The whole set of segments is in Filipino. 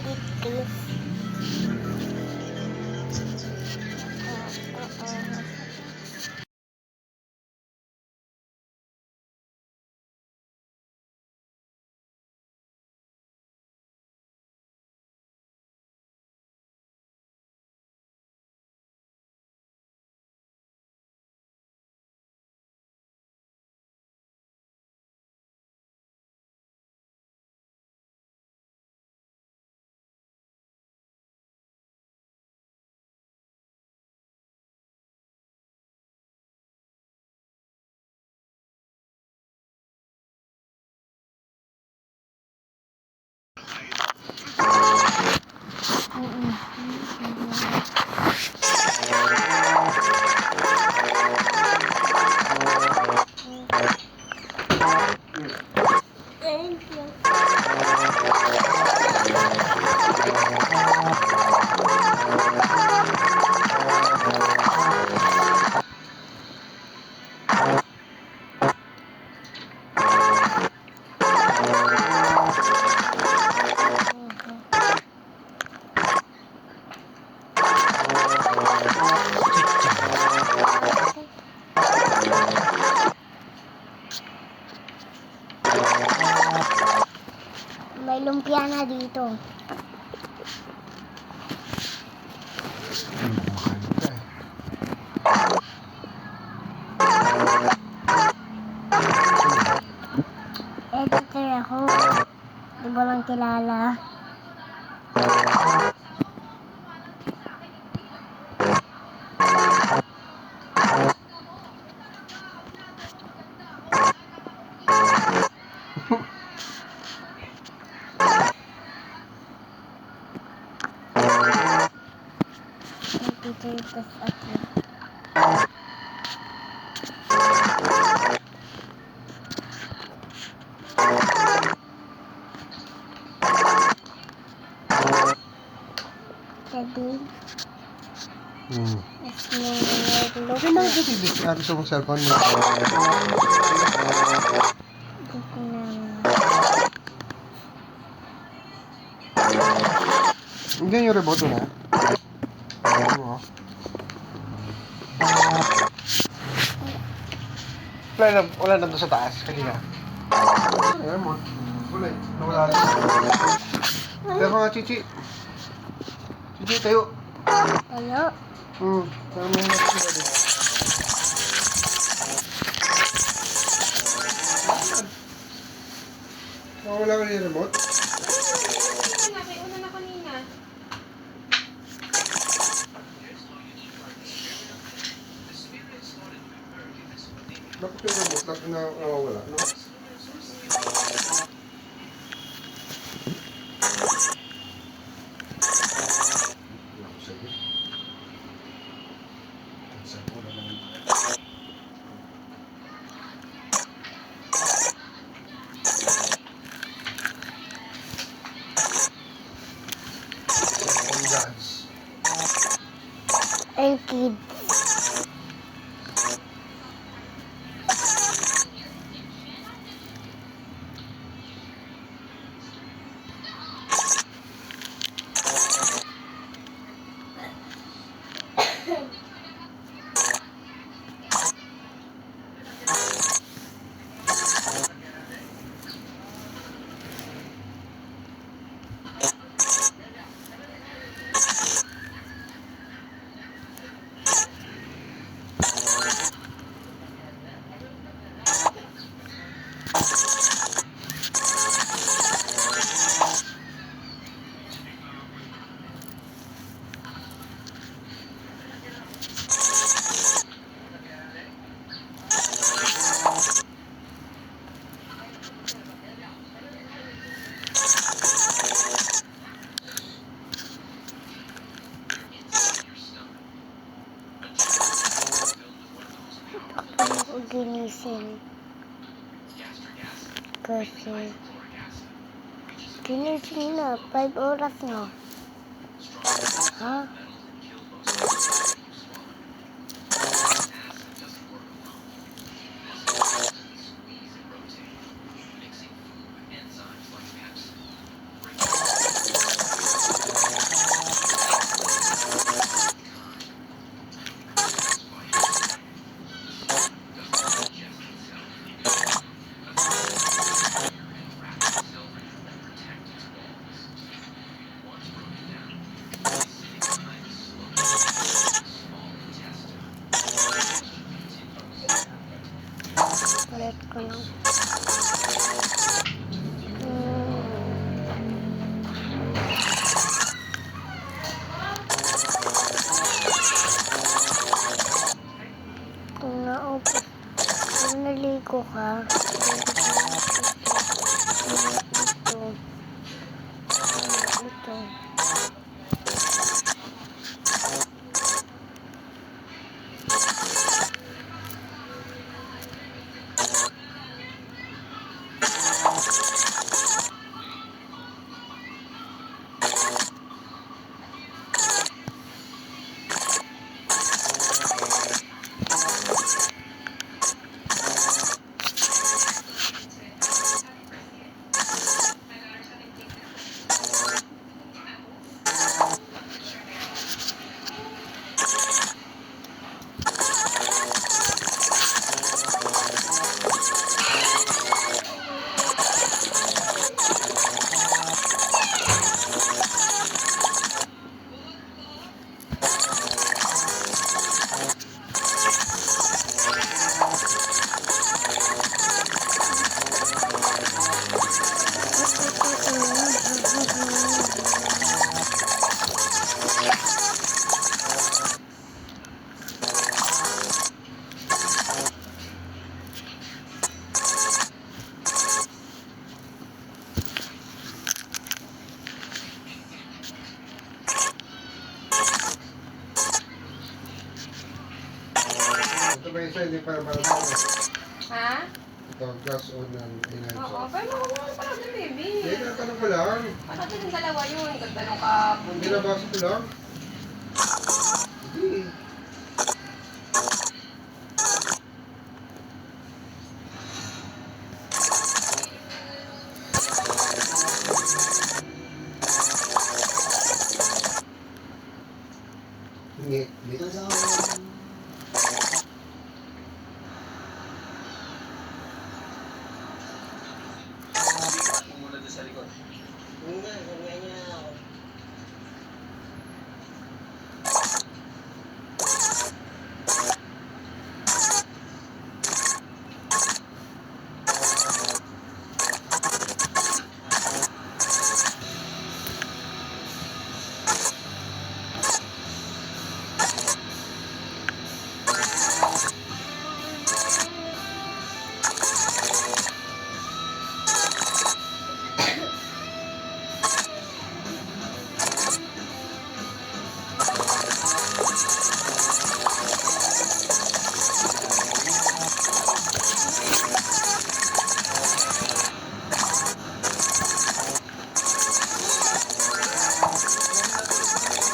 edit, please. Thank you. May lumpia na dito. Editor ako. Di ba lang kilala? Editor tas ako. Sabi. Hindi mo natitibis sa mong cellphone mo. Hindi yung remote na. Wala na doon sa taas kanina. Remote. Wala eh. Nawala na. Pero mga Chichi. Chichi, tayo. Tayo. Pero may natin din. Wala ka yung remote? May una na kanina. Bakit yung remote na nawawala? No? And kids. Ginising kasi ginising na 5 oras na. Ha? ka. Ito. Ito ba isa, hindi para para Ha? ito, gas on ng inay Oo, ko. pero ano pala din, baby? Hindi, natanong ko lang. Ano din yung dalawa yun? Gagtanong ka. Hindi nabasa ko lang. Hindi. Hindi. Muna doon sa likod.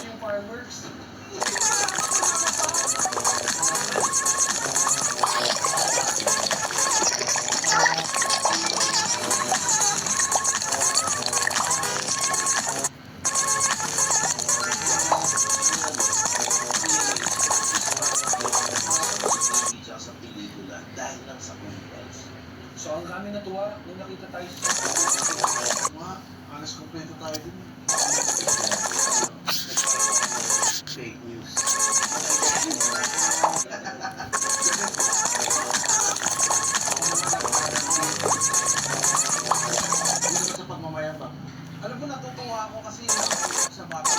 Yung fireworks. Sa pelikula dahil lang sa chemicals. So ang kami natuwa nung nakita tayo sa mga alas kompleto tayo din. Fake news. Dito sa pagmamayabang. Alam mo, natutuwa ako kasi sa bata.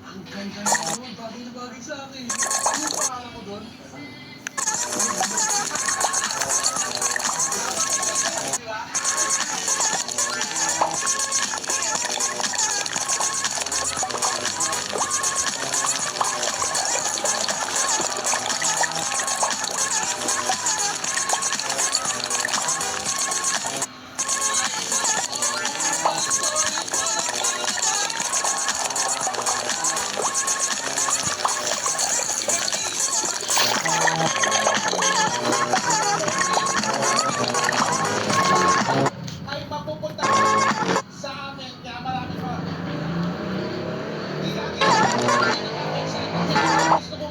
Ang ganda naman, bagay na bagay sa akin. Ano yung pangalan mo doon? Ay mapupunta sa amin kaya marami pa. Hindi lagi. Gusto ko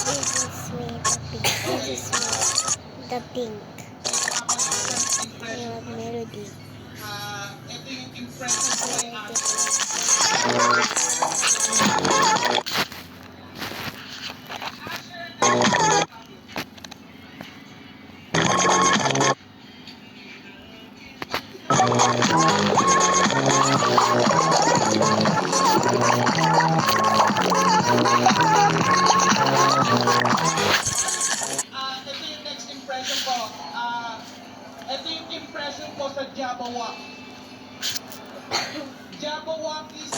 This is me, the pink. Yung melody. ito yung impression ko ay Thank you. Question po sa Jabawak. Jabawak is